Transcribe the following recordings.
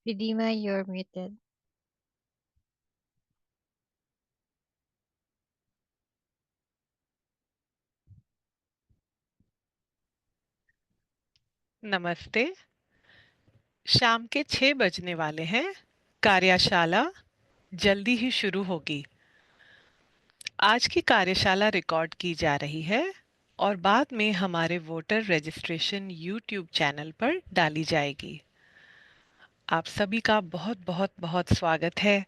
Ridima, you're muted. नमस्ते। शाम के 6 बजने वाले हैं। कार्यशाला जल्दी ही शुरू होगी। आज की कार्यशाला रिकॉर्ड की जा रही है और बाद में हमारे वोटर रजिस्ट्रेशन यूट्यूब चैनल पर डाली जाएगी। आप सभी का बहुत बहुत बहुत स्वागत है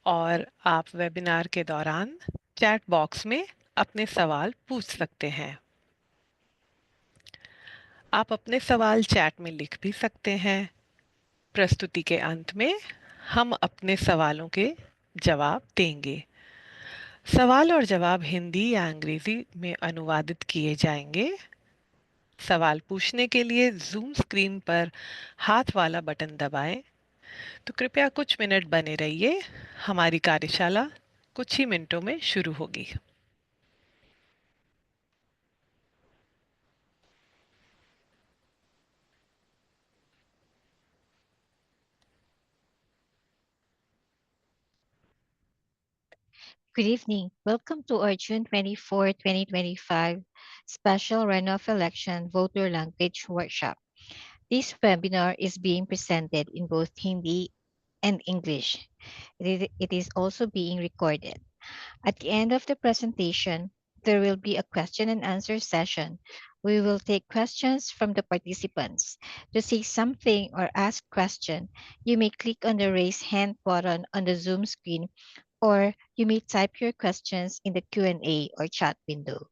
और आप वेबिनार के दौरान चैट बॉक्स में अपने सवाल पूछ सकते हैं। आप अपने सवाल चैट में लिख भी सकते हैं। प्रस्तुति के अंत में हम अपने सवालों के जवाब देंगे। सवाल और जवाब हिंदी या अंग्रेजी में अनुवादित किए जाएंगे। सवाल पूछने के लिए जूम स्क्रीन पर हाथ वाला बटन दबाएं। तो कृपया कुछ मिनट बने रहिए। हमारी कार्यशाला कुछ ही मिनटों में शुरू होगी। Good evening. Welcome to our June 24, 2025 special runoff election voter language workshop. This webinar is being presented in both Hindi and English. It is also being recorded. At the end of the presentation, there will be a question and answer session. We will take questions from the participants. To say something or ask question, you may click on the raise hand button on the Zoom screen, or you may type your questions in the Q&A or chat window.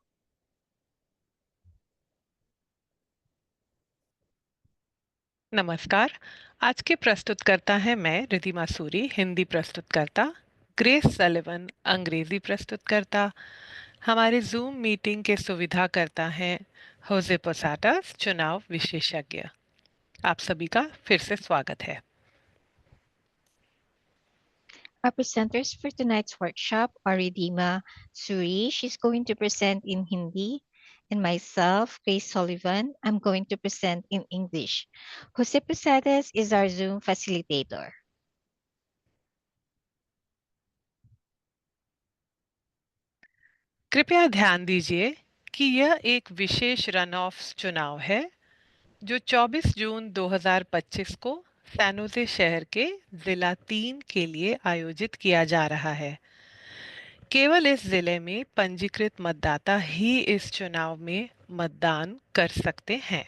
नमस्कार। आज के प्रस्तुतकर्ता हैं मैं Ridhima Suri, Hindi प्रस्तुतकर्ता, grace Sullivan, अंग्रेजी प्रस्तुतकर्ता। हमारे zoom meeting के सुविधा करता हैं होजे पोसाटास, चुनाव विशेषज्ञ। आप सभी का फिर से स्वागत है। Our presenters for tonight's workshop are Ridima Suri. She's going to present in Hindi. And myself, Grace Sullivan, I'm going to present in English. Jose Posadas is our Zoom facilitator. कृपया ध्यान दीजिए कि यह एक विशेष रन ऑफ चुनाव है जो 24 जून 2025 को सैन होजे शहर के जिला 3 के लिए आयोजित किया जा रहा है। केवल इस जिले में पंजीकृत मतदाता ही इस चुनाव में मतदान कर सकते हैं।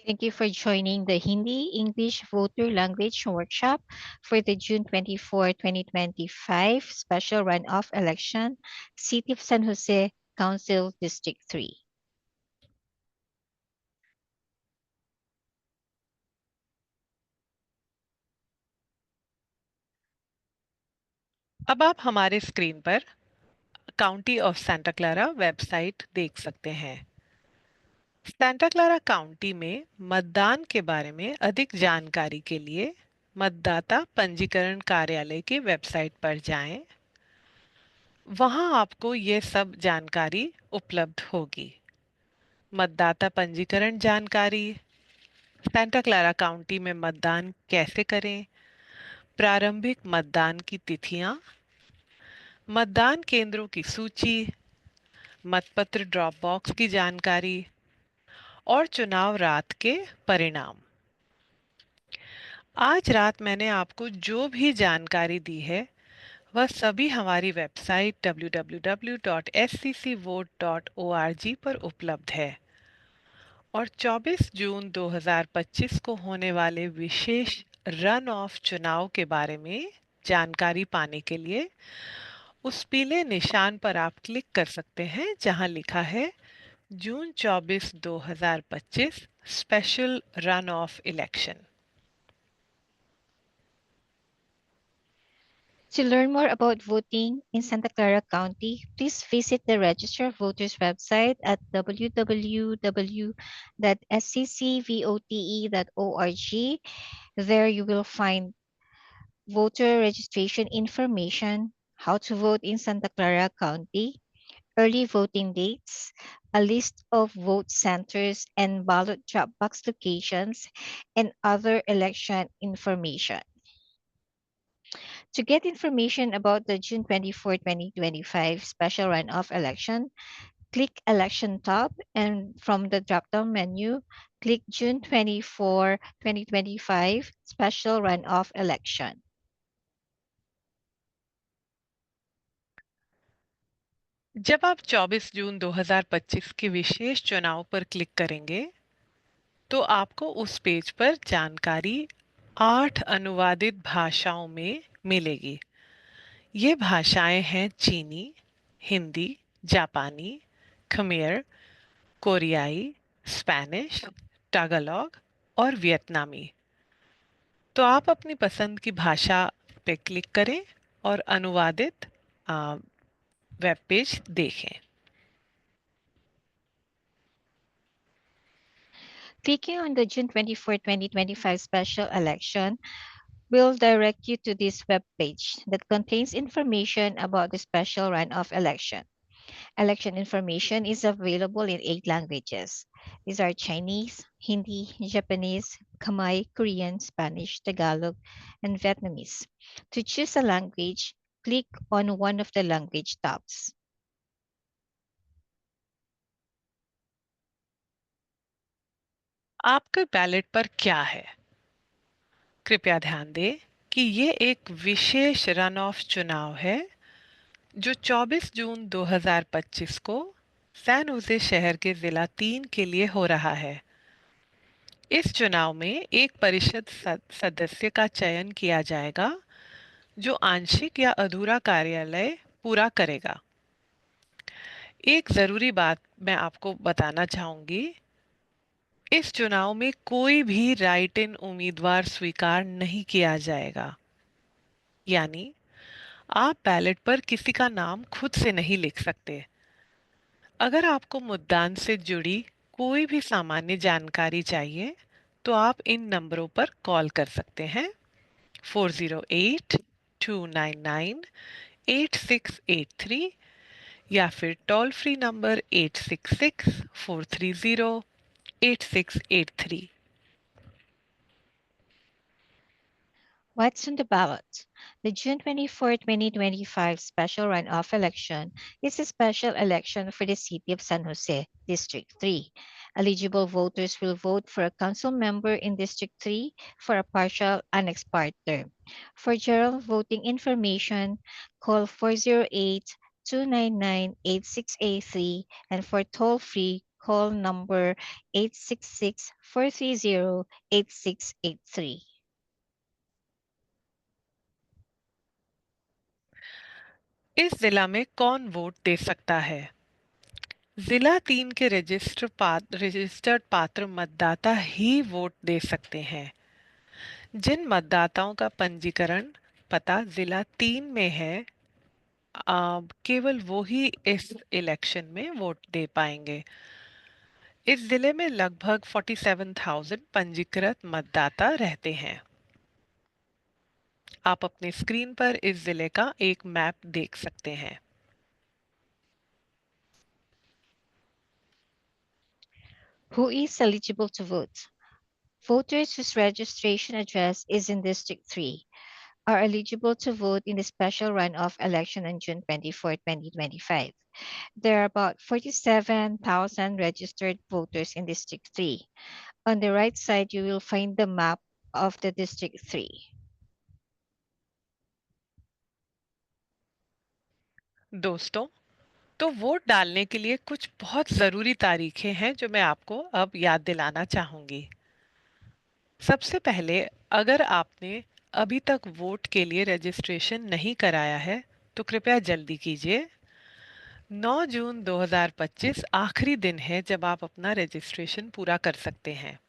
Thank you for joining the Hindi English Voter Language Workshop for the June 24, 2025 special runoff election, City of San Jose Council District 3. अब आप हमारे स्क्रीन पर county of Santa Clara website देख सकते हैं। सांता क्लारा काउंटी में मतदान के बारे में अधिक जानकारी के लिए मतदाता पंजीकरण कार्यालय की वेबसाइट पर जाएं। वहां आपको ये सब जानकारी उपलब्ध होगी। मतदाता पंजीकरण जानकारी, सांता क्लारा काउंटी में मतदान कैसे करें, प्रारंभिक मतदान की तिथियां, मतदान केंद्रों की सूची, मतपत्र ड्रॉप बॉक्स की जानकारी और चुनाव रात के परिणाम। आज रात मैंने आपको जो भी जानकारी दी है वह सभी हमारी वेबसाइट www.sccvote.org पर उपलब्ध है और 24 जून 2025 को होने वाले विशेष रन ऑफ चुनाव के बारे में जानकारी पाने के लिए उस पीले निशान पर आप क्लिक कर सकते हैं जहां लिखा है जून 24, 2025 special run of election. To learn more about voting in Santa Clara County, please visit the Register of Voters website at www.sccvote.org. There you will find voter registration information, how to vote in Santa Clara County, early voting dates, a list of vote centers and ballot drop box locations, and other election information. To get information about the June 24, 2025 special runoff election, click Election tab and from the drop-down menu, click June 24, 2025 special runoff election. जब आप 24 जून 2025 के विशेष चुनाव पर click करेंगे, तो आपको उस page पर जानकारी 8 अनुवादित भाषाओं में मिलेगी। ये भाषाएं हैं चीनी, हिंदी, जापानी, खमेर, कोरियाई, स्पेनिश, टागालॉग और वियतनामी। तो आप अपनी पसंद की भाषा पे क्लिक करें और अनुवादित वेब पेज देखें। Clicking on the June 24, 2025 special election will direct you to this web page that contains information about the special runoff election. Election information is available in 8 languages. These are Chinese, Hindi, Japanese, Khmer, Korean, Spanish, Tagalog, and Vietnamese. To choose a language, click on one of the language tabs. आपके ballot पर क्या है? कृपया ध्यान दें कि ये एक विशेष रन ऑफ चुनाव है जो 24 जून 2025 को सैन होजे शहर के जिला 3 के लिए हो रहा है। इस चुनाव में एक परिषद सदस्य का चयन किया जाएगा जो आंशिक या अधूरा कार्यालय पूरा करेगा। एक जरूरी बात मैं आपको बताना चाहूंगी, इस चुनाव में कोई भी राइट इन उम्मीदवार स्वीकार नहीं किया जाएगा। यानी आप बैलेट पर किसी का नाम खुद से नहीं लिख सकते। अगर आपको मतदान से जुड़ी कोई भी सामान्य जानकारी चाहिए, तो आप इन नंबरों पर कॉल कर सकते हैं: 408-299-8683 या फिर toll free number 866-430-8683। What's on the ballot? The June 24, 2025 special runoff election is a special election for the city of San Jose, District 3. Eligible voters will vote for a council member in District 3 for a partial unexpired term. For general voting information, call 408-299-8683 and for toll-free, call number 866-430-8683. इस जिला में कौन vote दे सकता है? जिला 3 के registered पात्र मतदाता ही वोट दे सकते हैं। जिन मतदाताओं का पंजीकरण पता जिला 3 में है, केवल वो ही इस इलेक्शन में वोट दे पाएंगे। इस जिले में लगभग 47,000 पंजीकृत मतदाता रहते हैं। आप अपने स्क्रीन पर इस जिले का एक मैप देख सकते हैं। Who is eligible to vote? Voters whose registration address is in District 3 are eligible to vote in the special runoff election on June 24, 2025. There are about 47,000 registered voters in District 3. On the right side, you will find the map of the District 3. दोस्तों, तो vote डालने के लिए कुछ बहुत ज़रूरी तारीखें हैं जो मैं आपको अब याद दिलाना चाहूंगी। सबसे पहले, अगर आपने अभी तक वोट के लिए रजिस्ट्रेशन नहीं कराया है, तो कृपया जल्दी कीजिए। 9 जून 2025 आखिरी दिन है जब आप अपना रजिस्ट्रेशन पूरा कर सकते हैं।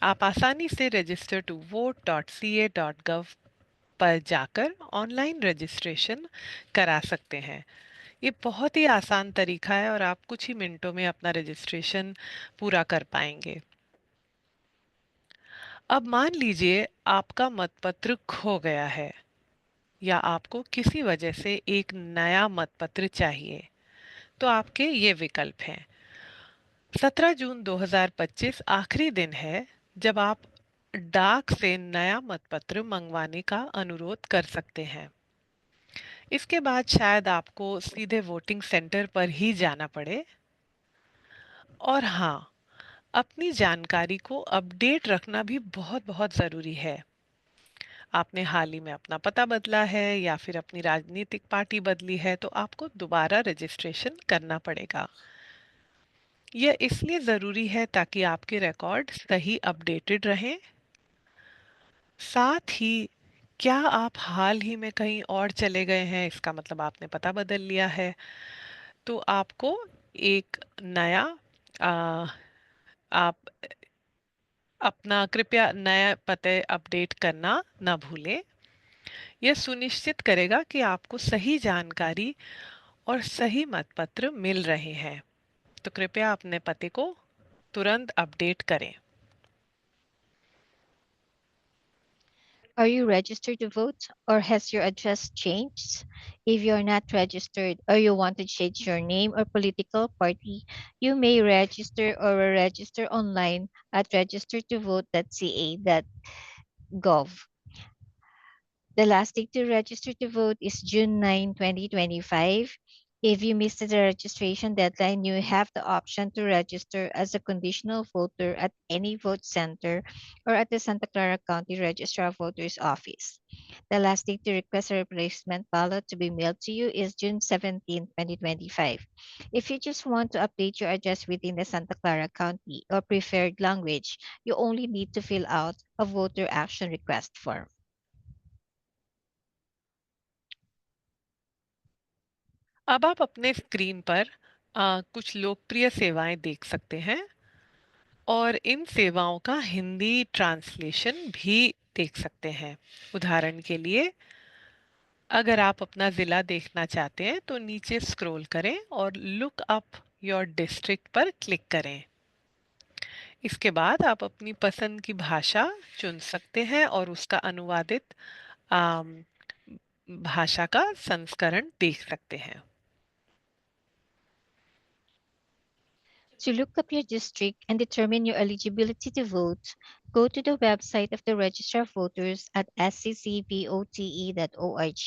आप आसानी से register2vote.ca.gov पर जाकर ऑनलाइन रजिस्ट्रेशन करा सकते हैं। ये बहुत ही आसान तरीका है और आप कुछ ही मिनटों में अपना रजिस्ट्रेशन पूरा कर पाएंगे। अब मान लीजिए आपका मतपत्र खो गया है या आपको किसी वजह से एक नया मतपत्र चाहिए, तो आपके ये विकल्प हैं। 17 जून 2025 आखिरी दिन है जब आप डाक से नया मतपत्र मंगवाने का अनुरोध कर सकते हैं। इसके बाद शायद आपको सीधे वोटिंग सेंटर पर ही जाना पड़े। और हाँ, अपनी जानकारी को अपडेट रखना भी बहुत बहुत ज़रूरी है। आपने हाल ही में अपना पता बदला है या फिर अपनी राजनीतिक पार्टी बदली है तो आपको दोबारा रजिस्ट्रेशन करना पड़ेगा। यह इसलिए ज़रूरी है ताकि आपके रिकॉर्ड सही अपडेटेड रहें। साथ ही क्या आप हाल ही में कहीं और चले गए हैं, इसका मतलब आपने पता बदल लिया है, तो आपको एक नया आ, आप अपना कृपया नया पते अपडेट करना ना भूलें। यह सुनिश्चित करेगा कि आपको सही जानकारी और सही मतपत्र मिल रहे हैं। तो कृपया अपने पते को तुरंत अपडेट करें। Are you registered to vote or has your address changed? If you're not registered or you want to change your name or political party, you may register or register online at registertovote.ca.gov. The last date to register to vote is June 9, 2025. If you missed the registration deadline, you have the option to register as a conditional voter at any vote center or at the Santa Clara County Registrar of Voters office. The last date to request a replacement ballot to be mailed to you is June 17, 2025. If you just want to update your address within the Santa Clara County or preferred language, you only need to fill out a voter action request form. अब आप अपने screen पर कुछ लोकप्रिय सेवाएं देख सकते हैं और इन सेवाओं का हिंदी ट्रांसलेशन भी देख सकते हैं। उदाहरण के लिए, अगर आप अपना ज़िला देखना चाहते हैं तो नीचे स्क्रॉल करें और लुक अप योर डिस्ट्रिक्ट पर क्लिक करें। इसके बाद आप अपनी पसंद की भाषा चुन सकते हैं और उसका अनुवादित आम, भाषा का संस्करण देख सकते हैं। To look up your district and determine your eligibility to vote, go to the website of the Register of Voters at sccvote.org.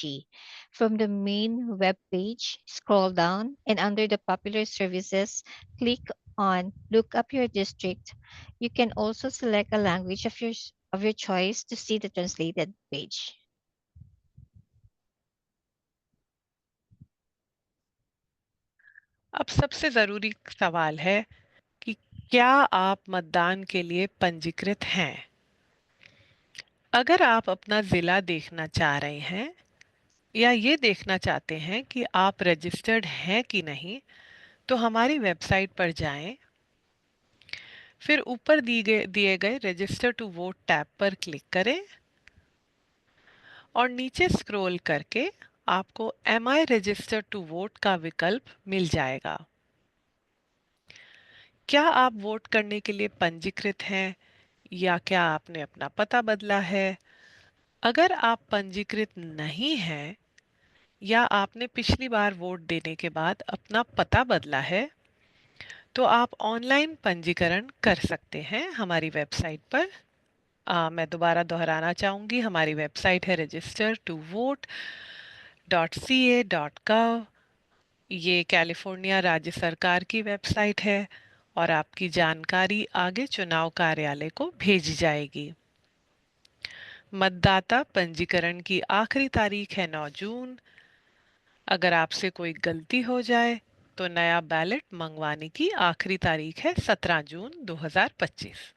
From the main web page, scroll down and under the popular services, click on Look Up Your District. You can also select a language of your choice to see the translated page. अब सबसे ज़रूरी सवाल है कि क्या आप मतदान के लिए पंजीकृत हैं? अगर आप अपना ज़िला देखना चाह रहे हैं या ये देखना चाहते हैं कि आप रजिस्टर्ड हैं कि नहीं, तो हमारी वेबसाइट पर जाएं, फिर ऊपर दिए गए रजिस्टर टू वोट टैब पर क्लिक करें और नीचे स्क्रॉल करके आपको am I register to vote का विकल्प मिल जाएगा। क्या आप वोट करने के लिए पंजीकृत हैं या क्या आपने अपना पता बदला है? अगर आप पंजीकृत नहीं हैं या आपने पिछली बार वोट देने के बाद अपना पता बदला है, तो आप ऑनलाइन पंजीकरण कर सकते हैं हमारी वेबसाइट पर। मैं दोबारा दोहराना चाहूँगी, हमारी वेबसाइट है register2vote.ca.gov। ये कैलिफोर्निया राज्य सरकार की वेबसाइट है और आपकी जानकारी आगे चुनाव कार्यालय को भेजी जाएगी। मतदाता पंजीकरण की आखिरी तारीख है 9 जून। अगर आपसे कोई गलती हो जाए तो नया बैलेट मंगवाने की आखिरी तारीख है 17 जून 2025।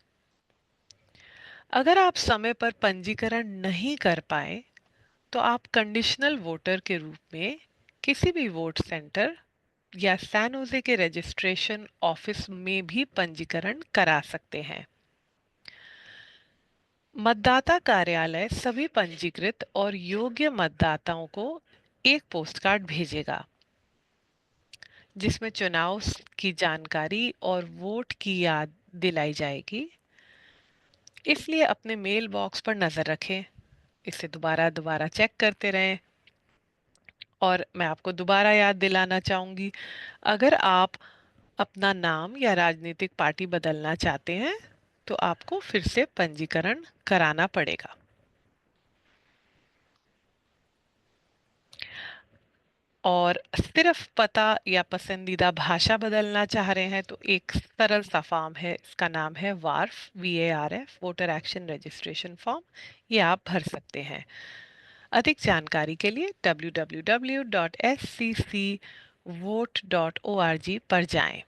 अगर आप समय पर पंजीकरण नहीं कर पाए तो आप कंडीशनल वोटर के रूप में किसी भी वोट सेंटर या सैन होजे के रजिस्ट्रेशन ऑफिस में भी पंजीकरण करा सकते हैं। मतदाता कार्यालय सभी पंजीकृत और योग्य मतदाताओं को एक पोस्टकार्ड भेजेगा जिसमें चुनाव की जानकारी और वोट की याद दिलाई जाएगी। इसलिए अपने मेल बॉक्स पर नज़र रखें, इसे दोबारा दोबारा चेक करते रहें और मैं आपको दोबारा याद दिलाना चाहूंगी, अगर आप अपना नाम या राजनीतिक पार्टी बदलना चाहते हैं तो आपको फिर से पंजीकरण कराना पड़ेगा। और सिर्फ पता या पसंदीदा भाषा बदलना चाह रहे हैं तो एक सरल सा फॉर्म है, इसका नाम है Wharf, VARF, voter action registration form. ये आप भर सकते हैं। अधिक जानकारी के लिए www.sccvote.org पर जाएं।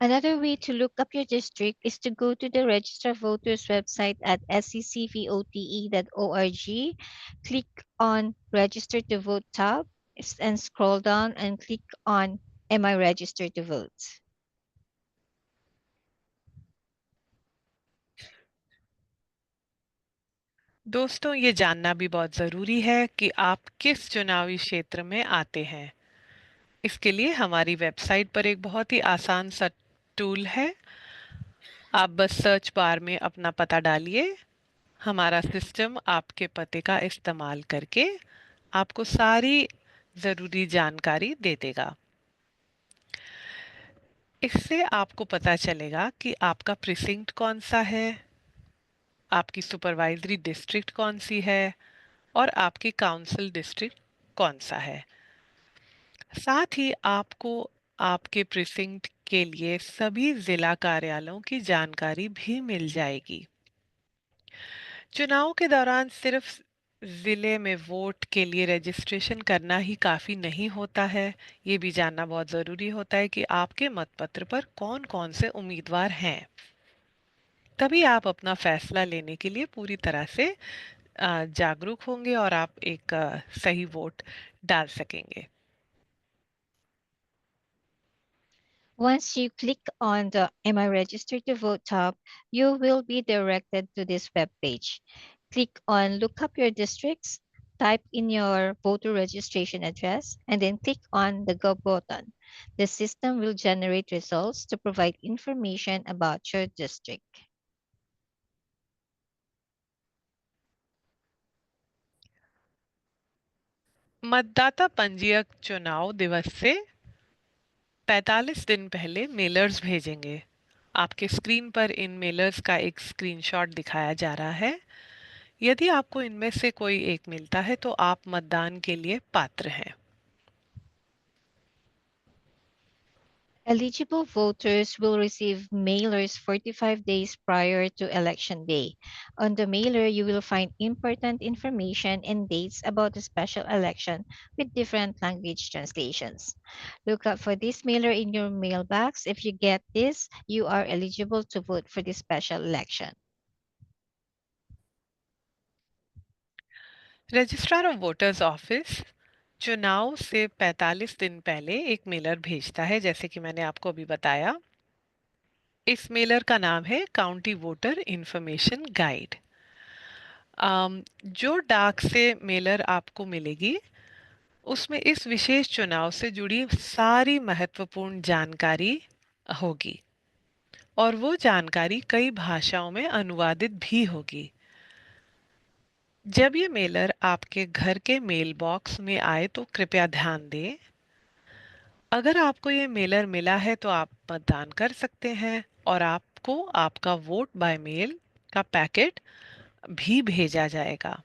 Another way to look up your district is to go to the Register Voters website at sccvote.org, click on Register to Vote tab, and scroll down and click on Am I registered to vote? दोस्तों, ये जानना भी बहुत ज़रूरी है कि आप किस चुनावी क्षेत्र में आते हैं। इसके लिए हमारी वेबसाइट पर एक बहुत ही आसान सा टूल है। आप बस सर्च बार में अपना पता डालिए, हमारा सिस्टम आपके पते का इस्तेमाल करके आपको सारी ज़रूरी जानकारी दे देगा। इससे आपको पता चलेगा कि आपका प्रिसिंक्ट कौन सा है, आपकी सुपरवाइजरी डिस्ट्रिक्ट कौन सी है और आपकी काउंसिल डिस्ट्रिक्ट कौन सा है। साथ ही आपको आपके प्रिसिंक्ट के लिए सभी जिला कार्यालयों की जानकारी भी मिल जाएगी। चुनाव के दौरान सिर्फ जिले में वोट के लिए रजिस्ट्रेशन करना ही काफी नहीं होता है। ये भी जानना बहुत जरूरी होता है कि आपके मतपत्र पर कौन-कौन से उम्मीदवार हैं। तभी आप अपना फैसला लेने के लिए पूरी तरह से जागरूक होंगे और आप एक सही वोट डाल सकेंगे। Once you click on the Am I registered to vote tab, you will be directed to this web page. Click on Look up your districts, type in your voter registration address, and then click on the Go button. The system will generate results to provide information about your district. मतदाता पंजीयक चुनाव दिवस से 45 दिन पहले Mellors भेजेंगे। आपके screen पर इन मेलर्स का एक स्क्रीनशॉट दिखाया जा रहा है। यदि आपको इनमें से कोई एक मिलता है तो आप मतदान के लिए पात्र हैं। Eligible voters will receive mailers 45 days prior to Election Day. On the mailer, you will find important information and dates about the special election with different language translations. Look out for this mailer in your mailbox. If you get this, you are eligible to vote for this special election. Registrar of voters office चुनाव से 45 दिन पहले एक Mailer भेजता है, जैसे कि मैंने आपको अभी बताया। इस मेलर का नाम है काउंटी वोटर इंफॉर्मेशन गाइड। जो डाक से मेलर आपको मिलेगी उसमें इस विशेष चुनाव से जुड़ी सारी महत्वपूर्ण जानकारी होगी और वो जानकारी कई भाषाओं में अनुवादित भी होगी। जब ये मेलर आपके घर के मेल बॉक्स में आए तो कृपया ध्यान दें, अगर आपको ये मेलर मिला है तो आप मतदान कर सकते हैं और आपको आपका वोट बाय मेल का पैकेट भी भेजा जाएगा।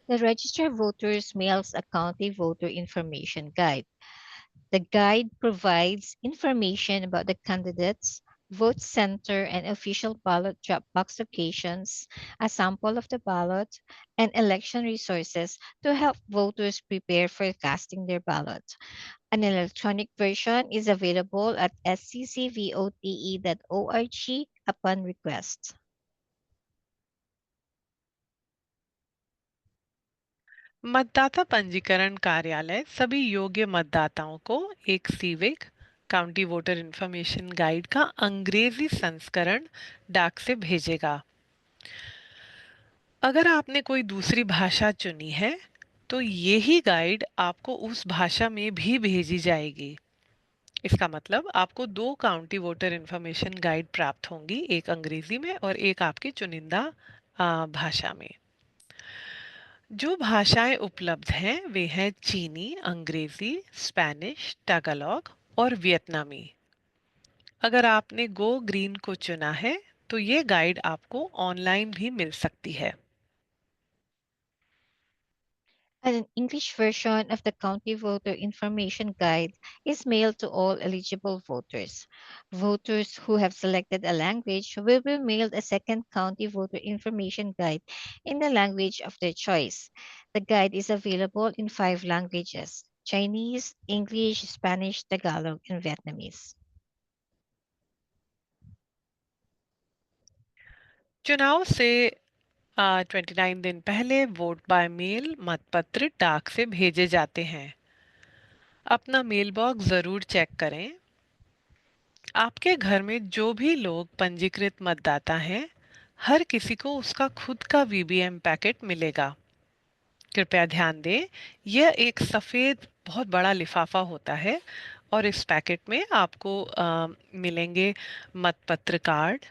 The registered voters mails a county voter information guide. The guide provides information about the candidates, vote center, and official ballot drop box locations, a sample of the ballot, and election resources to help voters prepare for casting their ballot. An electronic version is available at sccvote.org upon request. मतदाता पंजीकरण कार्यालय सभी योग्य मतदाताओं को एक Civic county voter information guide का अंग्रेजी संस्करण डाक से भेजेगा। अगर आपने कोई दूसरी भाषा चुनी है तो यही गाइड आपको उस भाषा में भी भेजी जाएगी। इसका मतलब आपको दो काउंटी वोटर इन्फॉर्मेशन गाइड प्राप्त होंगी, एक अंग्रेजी में और एक आपकी चुनिंदा भाषा में। जो भाषाएं उपलब्ध हैं वे हैं चीनी, अंग्रेजी, स्पेनिश, टैगालॉग और वियतनामी। अगर आपने गो ग्रीन को चुना है तो ये गाइड आपको ऑनलाइन भी मिल सकती है। An English version of the County Voter Information Guide is mailed to all eligible voters. Voters who have selected a language will be mailed a second County Voter Information Guide in the language of their choice. The guide is available in five languages: Chinese, English, Spanish, Tagalog, and Vietnamese. चुनाव से 29 दिन पहले vote by mail मतपत्र डाक से भेजे जाते हैं। अपना मेल बॉक्स जरूर चेक करें। आपके घर में जो भी लोग पंजीकृत मतदाता हैं, हर किसी को उसका खुद का वीबीएम पैकेट मिलेगा। कृपया ध्यान दें, यह एक सफ़ेद बहुत बड़ा लिफाफा होता है और इस पैकेट में आपको मिलेंगे मतपत्र कार्ड,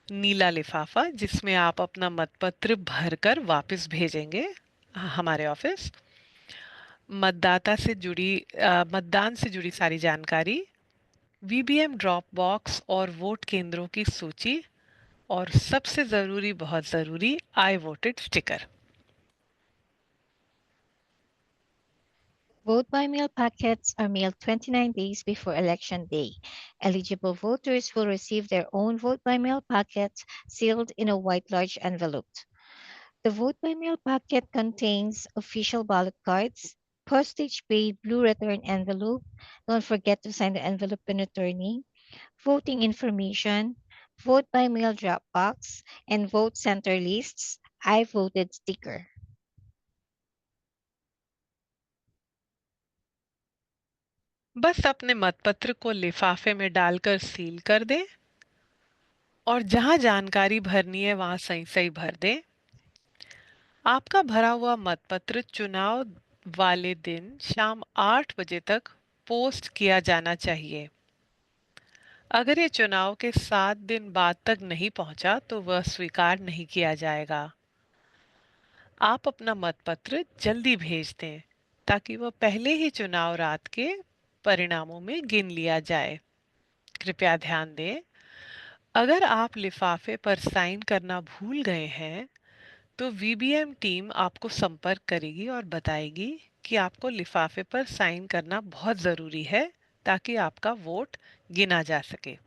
नीला लिफाफा जिसमें आप अपना मतपत्र भरकर वापस भेजेंगे हमारे ऑफिस। मतदान से जुड़ी सारी जानकारी, वीबीएम ड्रॉप बॉक्स और वोट केंद्रों की सूची, और सबसे ज़रूरी, बहुत ज़रूरी, आई voted sticker. Vote by mail packets are mailed 29 days before Election Day. Eligible voters will receive their own vote by mail packets sealed in a white large envelope. The vote by mail packet contains official ballot cards, postage paid blue return envelope. Don't forget to sign the envelope when returning, voting information, vote by mail drop box, and vote center lists. I voted sticker. बस अपने मतपत्र को लिफाफे में डालकर seal कर दें और जहां जानकारी भरनी है वहां सही सही भर दें। आपका भरा हुआ मतपत्र चुनाव वाले दिन शाम 8 बजे तक पोस्ट किया जाना चाहिए। अगर ये चुनाव के 7 दिन बाद तक नहीं पहुंचा तो वह स्वीकार नहीं किया जाएगा। आप अपना मतपत्र जल्दी भेज दें ताकि वह पहले ही चुनाव रात के परिणामों में गिन लिया जाए। कृपया ध्यान दें, अगर आप लिफाफे पर साइन करना भूल गए हैं तो वीबीएम टीम आपको संपर्क करेगी और बताएगी कि आपको लिफाफे पर साइन करना बहुत ज़रूरी है ताकि आपका वोट गिना जा सके।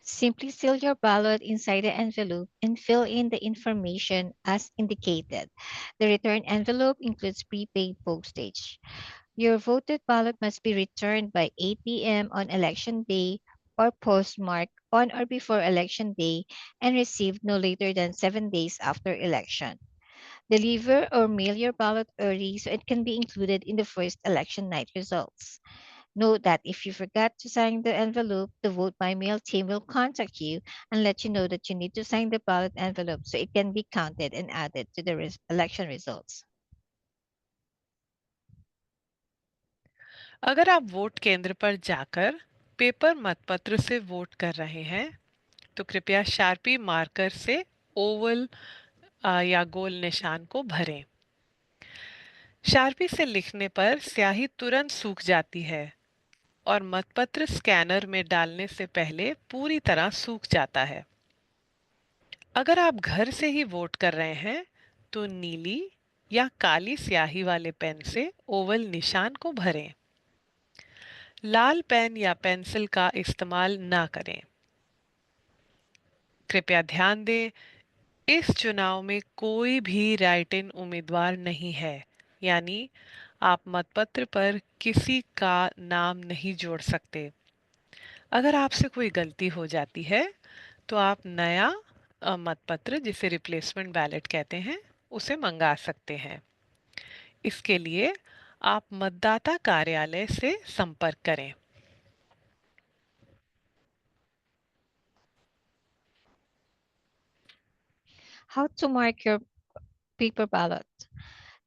Simply seal your ballot inside the envelope and fill in the information as indicated. The return envelope includes prepaid postage. Your voted ballot must be returned by 8 p.m. on election day or postmarked on or before election day and received no later than 7 days after election. Deliver or mail your ballot early so it can be included in the first election night results. Note that if you forgot to sign the envelope, the vote by mail team will contact you and let you know that you need to sign the ballot envelope so it can be counted and added to the election results. अगर आप vote केंद्र पर जाकर paper मतपत्र से vote कर रहे हैं तो कृपया शार्पी मार्कर से ओवल या गोल निशान को भरें। शार्पी से लिखने पर स्याही तुरंत सूख जाती है और मतपत्र स्कैनर में डालने से पहले पूरी तरह सूख जाता है। अगर आप घर से ही वोट कर रहे हैं तो नीली या काली स्याही वाले पेन से ओवल निशान को भरें। लाल पेन या पेंसिल का इस्तेमाल ना करें। कृपया ध्यान दें, इस चुनाव में कोई भी राइट इन उम्मीदवार नहीं है, यानी आप मतपत्र पर किसी का नाम नहीं जोड़ सकते। अगर आपसे कोई गलती हो जाती है तो आप नया मतपत्र, जिसे रिप्लेसमेंट बैलेट कहते हैं, उसे मंगा सकते हैं। इसके लिए आप मतदाता कार्यालय से संपर्क करें। How to mark your paper ballot?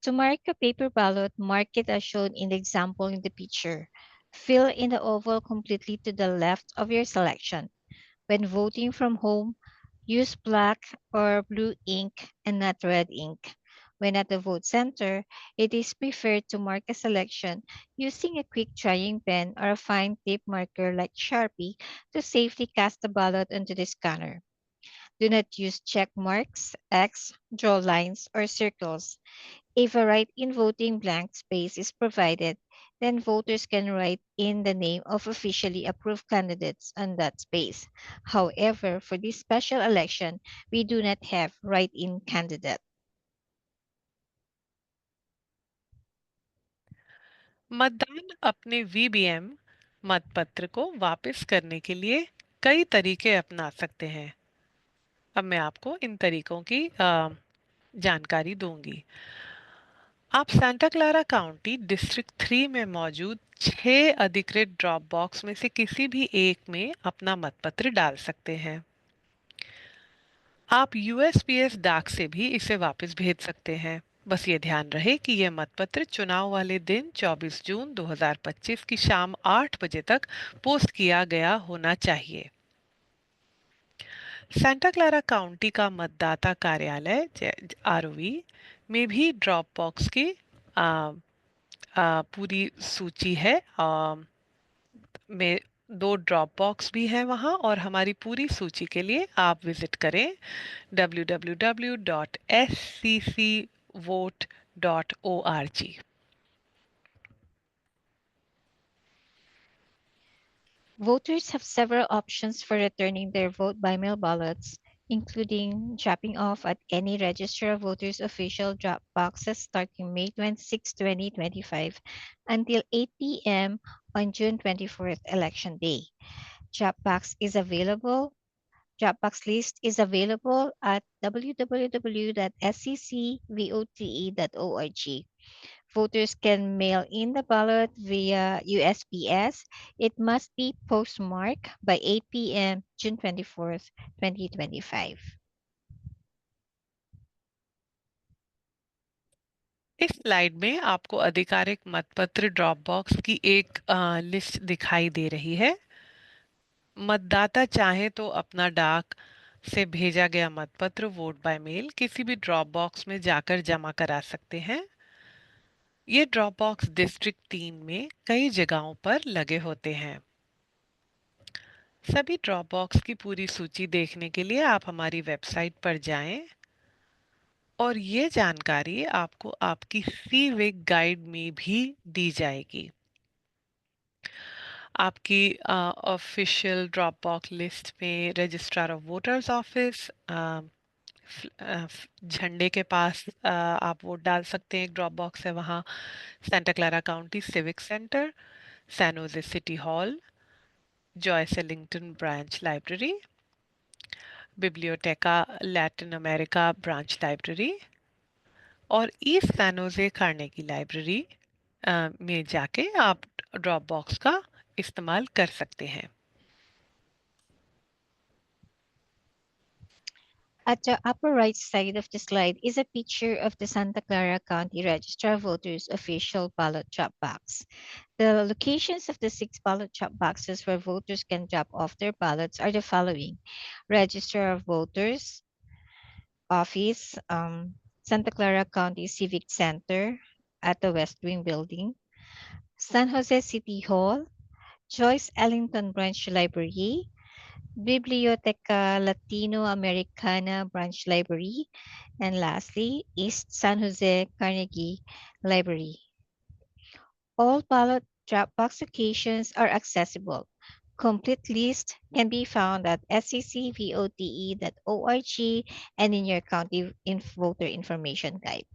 To mark a paper ballot, mark it as shown in the example in the picture. Fill in the oval completely to the left of your selection. When voting from home, use black or blue ink and not red ink. When at the vote center, it is preferred to mark a selection using a quick drying pen or a fine tip marker like Sharpie to safely cast the ballot onto the scanner. Do not use check marks, X, draw lines, or circles. If a write-in voting blank space is provided, then voters can write in the name of officially approved candidates on that space. However, for this special election, we do not have write-in candidate. मतदान अपने वीबीएम मतपत्र को वापस करने के लिए कई तरीके अपना सकते हैं। अब मैं आपको इन तरीकों की जानकारी दूंगी। आप सांता क्लारा काउंटी डिस्ट्रिक्ट 3 में मौजूद 6 अधिकृत ड्रॉप बॉक्स में से किसी भी एक में अपना मतपत्र डाल सकते हैं। आप यूएसपीएस डाक से भी इसे वापस भेज सकते हैं। बस ये ध्यान रहे कि यह मतपत्र चुनाव वाले दिन 24 जून 2025 की शाम 8 बजे तक पोस्ट किया गया होना चाहिए। सांता क्लारा काउंटी का मतदाता कार्यालय आरओवी में भी ड्रॉप बॉक्स की पूरी सूची है। में 2 ड्रॉप बॉक्स भी हैं वहाँ, और हमारी पूरी सूची के लिए आप विजिट करें www.sccvote.org। Voters have several options for returning their vote by mail ballots, including dropping off at any Register of Voters official drop boxes starting May 26, 2025 until 8 p.m. on June 24th, Election Day. Dropbox is available. Dropbox list is available at www.sccvote.org. Voters can mail in the ballot via USPS. It must be postmarked by 8 p.m. June 24th, 2025. इस slide में आपको आधिकारिक मतपत्र drop box की एक list दिखाई दे रही है। मतदाता चाहे तो अपना डाक से भेजा गया मतपत्र वोट बाय मेल किसी भी ड्रॉप बॉक्स में जाकर जमा करा सकते हैं। ये ड्रॉप बॉक्स डिस्ट्रिक्ट 3 में कई जगहों पर लगे होते हैं। सभी ड्रॉप बॉक्स की पूरी सूची देखने के लिए आप हमारी वेबसाइट पर जाएं, और ये जानकारी आपको आपकी सीविक गाइड में भी दी जाएगी। आपकी ऑफिशियल ड्रॉप बॉक्स लिस्ट में रजिस्ट्रार ऑफ वोटर्स ऑफिस झंडे के पास आप वोट डाल सकते हैं। एक ड्रॉप बॉक्स है वहाँ। Santa Clara County Civic Center, San Jose City Hall, Joyce Ellington Branch Library, Biblioteca Latin America Branch Library, और East San Jose Carnegie Library में जाके आप ड्रॉप बॉक्स का इस्तेमाल कर सकते हैं। At the upper right side of the slide is a picture of the Santa Clara County Register of Voters official ballot drop box. The locations of the 6 ballot drop boxes where voters can drop off their ballots are the following: Register of Voters Office, Santa Clara County Civic Center at the West Wing Building, San Jose City Hall, Joyce Ellington Branch Library, Biblioteca Latino-Americana Branch Library, and lastly, East San Jose Carnegie Library. All ballot drop box locations are accessible. Complete list can be found at sccvote.org and in your county voter information guide.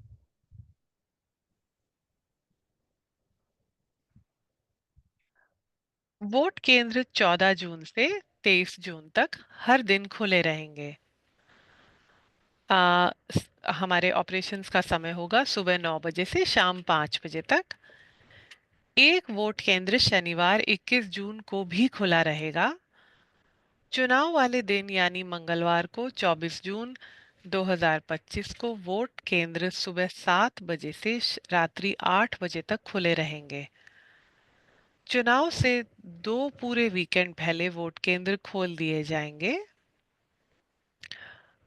Vote केंद्र 14 जून से 23 जून तक हर दिन खुले रहेंगे। हमारे operations का समय होगा सुबह 9 बजे से शाम 5 बजे तक। एक वोट केंद्र शनिवार 21 जून को भी खुला रहेगा। चुनाव वाले दिन यानी मंगलवार को 24 जून 2025 को वोट केंद्र सुबह 7 बजे से रात्रि 8 बजे तक खुले रहेंगे। चुनाव से 2 पूरे वीकेंड पहले वोट केंद्र खोल दिए जाएंगे।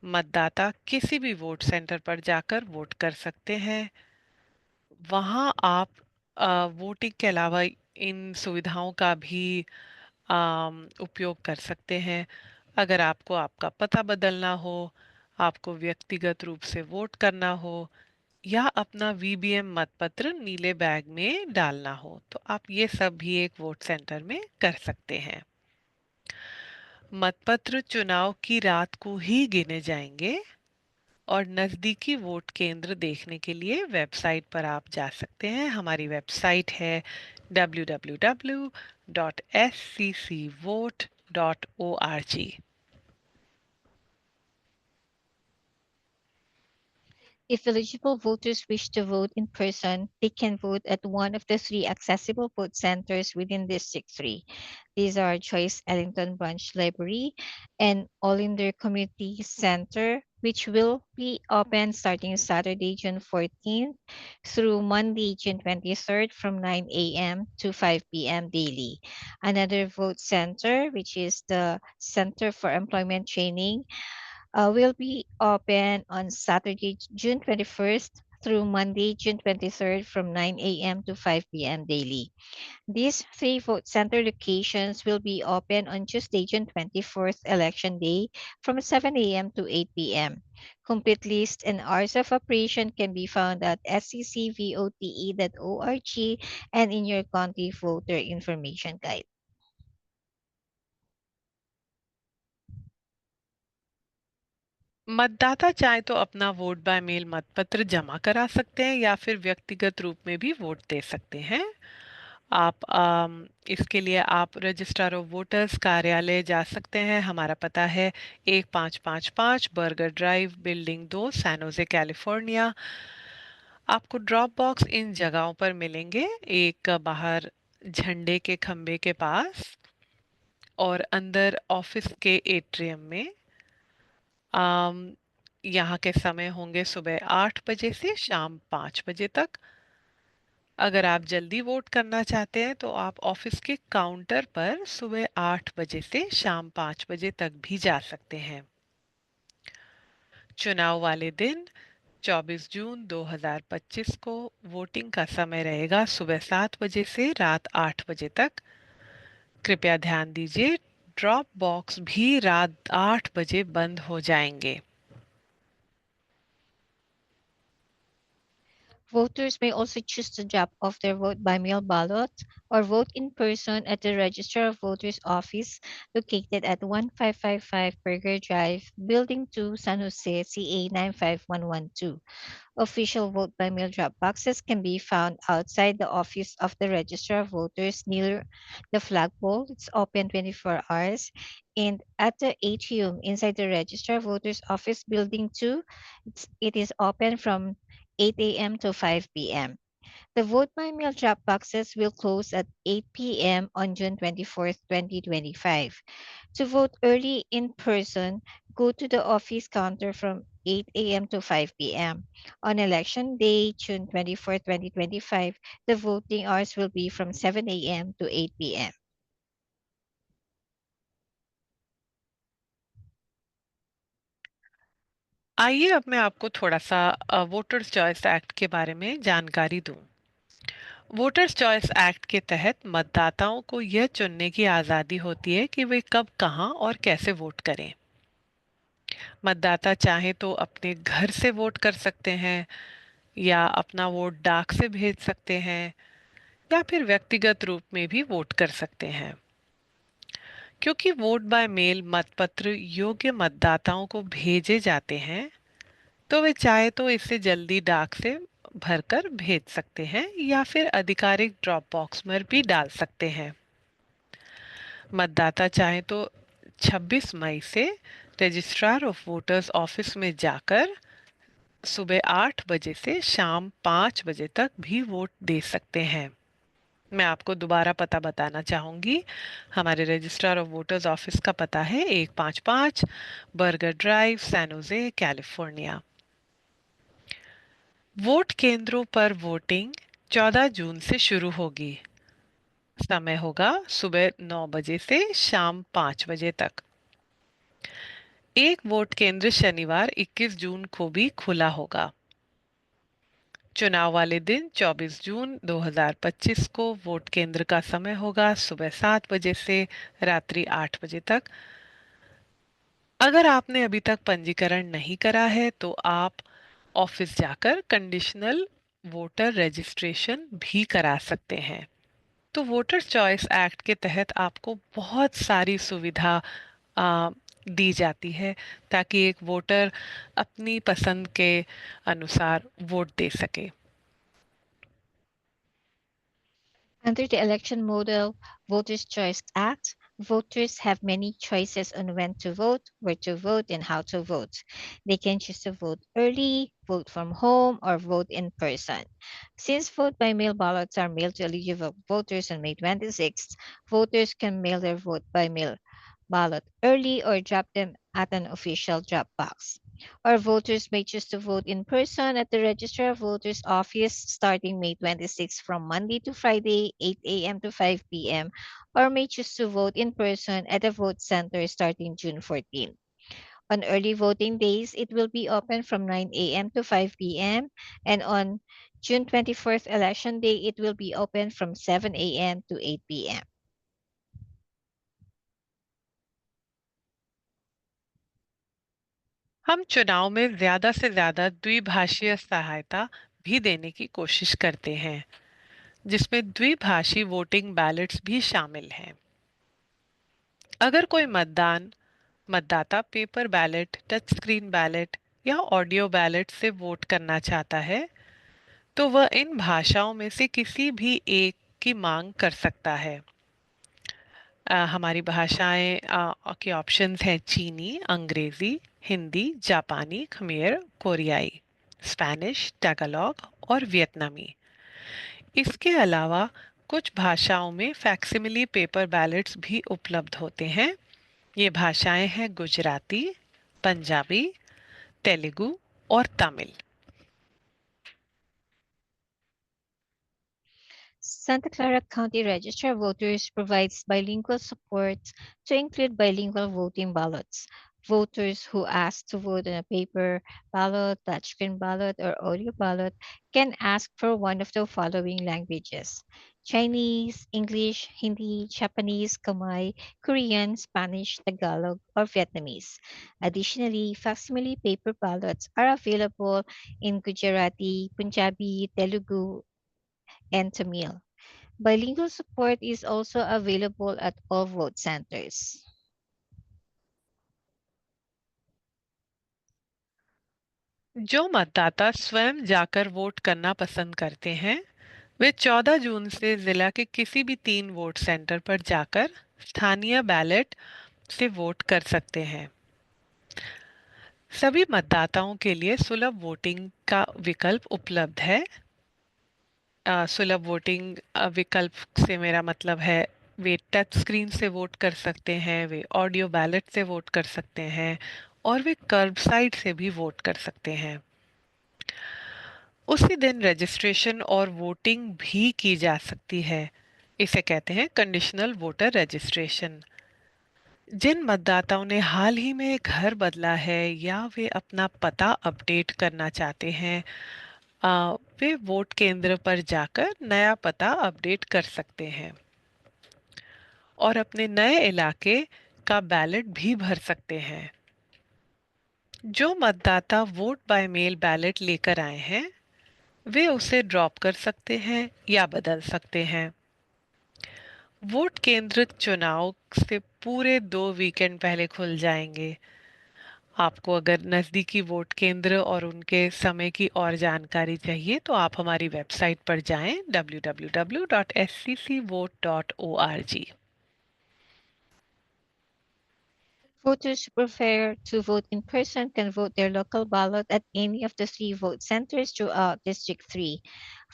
मतदाता किसी भी वोट सेंटर पर जाकर वोट कर सकते हैं। वहाँ आप वोटिंग के अलावा इन सुविधाओं का भी उपयोग कर सकते हैं। अगर आपको आपका पता बदलना हो, आपको व्यक्तिगत रूप से वोट करना हो या अपना वीबीएम मतपत्र नीले बैग में डालना हो, तो आप ये सब भी एक वोट सेंटर में कर सकते हैं। मतपत्र चुनाव की रात को ही गिने जाएंगे और नज़दीकी वोट केंद्र देखने के लिए वेबसाइट पर आप जा सकते हैं। हमारी वेबसाइट है www.sccvote.org। If eligible voters wish to vote in person, they can vote at one of the three accessible vote centers within District 3. These are Choice Ellington Branch Library and Olinder Community Center, which will be open starting Saturday, June 14th through Monday, June 23rd from 9 a.m. to 5 p.m. daily. Another vote center, which is the Center for Employment Training, will be open on Saturday, June 21st through Monday, June 23rd from 9 a.m. to 5 p.m. daily. These three vote center locations will be open on Tuesday, June 24th, Election Day, from 7 a.m. to 8 p.m. Complete list and hours of operation can be found at sccvote.org and in your county voter information guide. मतदाता चाहे तो अपना vote by mail मतपत्र जमा करा सकते हैं या फिर व्यक्तिगत रूप में भी वोट दे सकते हैं। आप इसके लिए आप रजिस्ट्रार ऑफ वोटर्स कार्यालय जा सकते हैं। हमारा पता है 1555 Berger Drive, building 2, San Jose, California. आपको ड्रॉप बॉक्स इन जगहों पर मिलेंगे, एक बाहर झंडे के खंबे के पास और अंदर ऑफिस के एट्रियम में। आम, यहाँ के समय होंगे सुबह 8 बजे से शाम 5 बजे तक। अगर आप जल्दी वोट करना चाहते हैं तो आप ऑफिस के काउंटर पर सुबह 8 बजे से शाम 5 बजे तक भी जा सकते हैं। चुनाव वाले दिन 24 जून 2025 को वोटिंग का समय रहेगा सुबह 7 बजे से रात 8 बजे तक। कृपया ध्यान दीजिए, ड्रॉप बॉक्स भी रात 8 बजे बंद हो जाएंगे। Voters may also choose to drop off their vote by mail ballot or vote in person at the Register of Voters office located at 1555 Burger Drive, Building 2, San Jose, CA 95112. Official vote by mail drop boxes can be found outside the office of the Register of Voters near the flagpole. It's open 24 hours. And at the atrium inside the Register of Voters office, Building 2, it is open from 8 a.m. to 5 p.m. The vote by mail drop boxes will close at 8 p.m. on June 24th, 2025. To vote early in person, go to the office counter from 8 a.m. to 5 p.m. On election day, June 24th, 2025, the voting hours will be from 7 a.m. to 8 p.m. आइए अब मैं आपको थोड़ा सा voters choice act के बारे में जानकारी दूं। वोटर्स चॉइस एक्ट के तहत मतदाताओं को यह चुनने की आज़ादी होती है कि वे कब, कहां और कैसे वोट करें। मतदाता चाहे तो अपने घर से वोट कर सकते हैं या अपना वोट डाक से भेज सकते हैं या फिर व्यक्तिगत रूप में भी वोट कर सकते हैं। क्योंकि वोट बाय मेल मतपत्र योग्य मतदाताओं को भेजे जाते हैं, तो वे चाहे तो इसे जल्दी डाक से भरकर भेज सकते हैं या फिर आधिकारिक ड्रॉप बॉक्स में भी डाल सकते हैं। मतदाता चाहे तो 26 मई से रजिस्ट्रार ऑफ वोटर्स ऑफिस में जाकर सुबह 8 बजे से शाम 5 बजे तक भी वोट दे सकते हैं। मैं आपको दोबारा पता बताना चाहूँगी। हमारे रजिस्ट्रार ऑफ वोटर्स ऑफिस का पता है 155 Berger Drive, San Jose, California. Vote केंद्रों पर वोटिंग 14 जून से शुरू होगी। समय होगा सुबह 9 बजे से शाम 5 बजे तक। एक वोट केंद्र शनिवार 21 जून को भी खुला होगा। चुनाव वाले दिन 24 जून 2025 को वोट केंद्र का समय होगा सुबह 7 बजे से रात्रि 8 बजे तक। अगर आपने अभी तक पंजीकरण नहीं करा है तो आप ऑफिस जाकर कंडीशनल वोटर रजिस्ट्रेशन भी करा सकते हैं। तो वोटर चॉइस एक्ट के तहत आपको बहुत सारी सुविधा आ, दी जाती है ताकि एक वोटर अपनी पसंद के अनुसार वोट दे सके। Under the Election Model Voters' Choice Act, voters have many choices on when to vote, where to vote, and how to vote. They can choose to vote early, vote from home, or vote in person. Since vote by mail ballots are mailed to eligible voters on May 26th, voters can mail their vote by mail ballot early or drop them at an official drop box. Or voters may choose to vote in person at the Register of Voters office starting May 26 from Monday to Friday, 8 a.m. to 5 p.m., or may choose to vote in person at a vote center starting June 14. On early voting days, it will be open from 9 a.m. to 5 p.m., and on June 24th election day, it will be open from 7 a.m. to 8 p.m. हम चुनाव में ज्यादा से ज्यादा द्विभाषीय सहायता भी देने की कोशिश करते हैं, जिसमें द्विभाषी वोटिंग बैलेट्स भी शामिल हैं। अगर कोई मतदाता paper ballot, touch screen ballot या ऑडियो बैलेट से वोट करना चाहता है, तो वह इन भाषाओं में से किसी भी एक की मांग कर सकता है। हमारी भाषाएं के ऑप्शंस हैं चीनी, अंग्रेजी, हिंदी, जापानी, खमेर, कोरियाई, स्पेनिश, टैगालॉग और वियतनामी। इसके अलावा कुछ भाषाओं में फैक्सिमिली पेपर बैलेट्स भी उपलब्ध होते हैं। ये भाषाएं हैं गुजराती, पंजाबी, तेलुगु और Tamil. Santa Clara County Register of Voters provides bilingual support to include bilingual voting ballots. Voters who ask to vote on a paper ballot, touchscreen ballot, or audio ballot can ask for one of the following languages: Chinese, English, Hindi, Japanese, Khmer, Korean, Spanish, Tagalog, or Vietnamese. Additionally, facsimile paper ballots are available in Gujarati, Punjabi, Telugu, and Tamil. Bilingual support is also available at all vote centers. जो मतदाता स्वयं जाकर vote करना पसंद करते हैं, वे 14 जून से जिला के किसी भी 3 वोट सेंटर पर जाकर स्थानीय बैलेट से वोट कर सकते हैं। सभी मतदाताओं के लिए सुलभ वोटिंग का विकल्प उपलब्ध है। सुलभ वोटिंग विकल्प से मेरा मतलब है वे टच स्क्रीन से वोट कर सकते हैं, वे ऑडियो बैलेट से वोट कर सकते हैं और वे कर्बसाइड से भी वोट कर सकते हैं। उसी दिन रजिस्ट्रेशन और वोटिंग भी की जा सकती है। इसे कहते हैं कंडीशनल वोटर रजिस्ट्रेशन। जिन मतदाताओं ने हाल ही में घर बदला है या वे अपना पता अपडेट करना चाहते हैं, वे वोट केंद्र पर जाकर नया पता अपडेट कर सकते हैं और अपने नए इलाके का बैलेट भी भर सकते हैं। जो मतदाता वोट बाय मेल बैलेट लेकर आए हैं, वे उसे ड्रॉप कर सकते हैं या बदल सकते हैं। वोट केंद्र चुनाव से पूरे 2 वीकेंड पहले खुल जाएंगे। आपको अगर नज़दीकी वोट केंद्र और उनके समय की और जानकारी चाहिए तो आप हमारी वेबसाइट पर जाएं www.sccvote.org। Voters who prefer to vote in person can vote their local ballot at any of the three vote centers throughout District 3.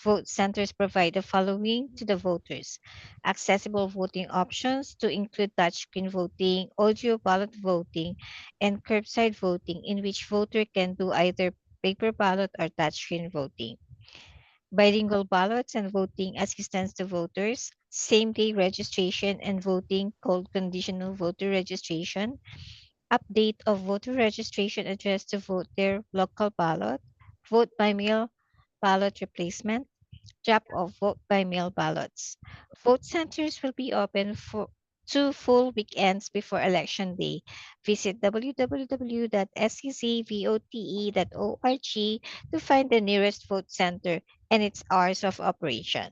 Vote centers provide the following to the voters: accessible voting options to include touchscreen voting, audio ballot voting, and curbside voting, in which voter can do either paper ballot or touchscreen voting. Bilingual ballots and voting assistance to voters, same day registration and voting called conditional voter registration, update of voter registration address to vote their local ballot, vote by mail ballot replacement, drop off vote by mail ballots. Vote centers will be open for 2 full weekends before Election Day. Visit www.seccvote.org to find the nearest vote center and its hours of operation.